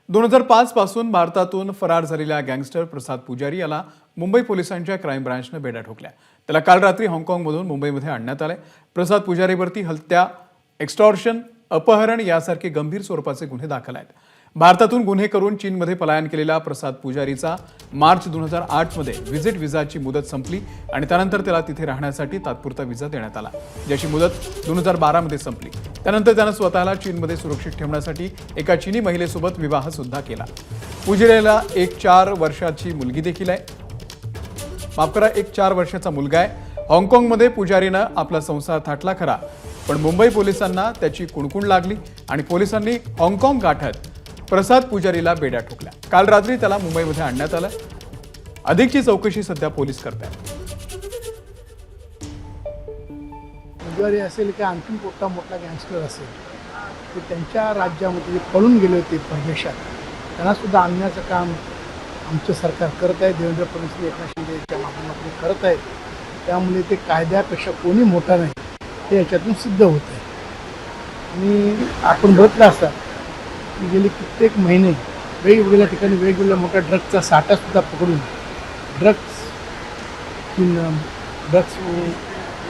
2005 पासून भारतातून फरार झालेला गँगस्टर प्रसाद पुजारी याला मुंबई पोलिसांच्या क्राईम ब्रांचने बेड्या ठोकल्या। त्याला काल रात्री हाँगकाँगमधून मुंबईमध्ये आणण्यात आले। प्रसाद पुजारीवरती हत्या, एक्स्टॉर्शन, अपहरण यासारखे गंभीर स्वरूपाचे गुन्हे दाखल आहेत। भारतातून गुन्हे करून चीनमध्ये पलायन केलेला प्रसाद पुजारीचा मार्च 2008 मध्ये व्हिजिट व्हिसाची मुदत संपली आणि त्यानंतर त्याला तिथे राहण्यासाठी तात्पुरता व्हिसा देण्यात आला, ज्याची मुदत 2012 मध्ये संपली। त्यानंतर त्याने स्वतःला चीनमध्ये सुरक्षित ठेवण्यासाठी एका चीनी महिलेसोबत विवाह सुद्धा केला। पुजारीला एक 4 वर्षाची मुलगी देखील आहे। माफ करा, एक 4 वर्षाचा मुलगा आहे। हाँगकाँगमध्ये पुजारीनं आपला संसार थाटला खरा, पण मुंबई पोलिसांना त्याची कुणकुण लागली आणि पोलिसांनी हाँगकाँग गाठत प्रसाद पुजारीला बेड्या ठोकल्या। काल रात्री त्याला मुंबईमध्ये आणण्यात आलं। अधिकची चौकशी सध्या पोलीस करतात। पुजारी असेल की आणखी मोठा गँगस्टर असेल ते त्यांच्या राज्यामध्ये पळून गेले होते परदेशात, त्यांना सुद्धा आणण्याचं काम आमचं सरकार करत आहे। देवेंद्र फडणवीस एकनाथ शिंदेच्या माध्यमातून करत आहेत। त्यामुळे ते कायद्यापेक्षा कोणी मोठा नाही हे याच्यातून सिद्ध होत आहे। आणि आपण बघितलं असता की गेले कित्येक महिने वेगवेगळ्या ठिकाणी वेगवेगळ्या मोठ्या ड्रग्सचा साठासुद्धा पकडून ड्रग्स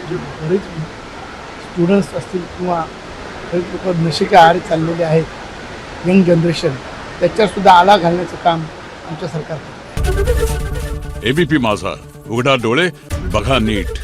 जे बरेच स्टुडंट्स असतील किंवा बरेच लोक नशेच्या आहारी चाललेले आहेत, यंग जनरेशन, त्याच्यावरसुद्धा आळा घालण्याचं काम आमच्या सरकार करतं। एबीपी माझा, उघडा डोळे बघा नीट।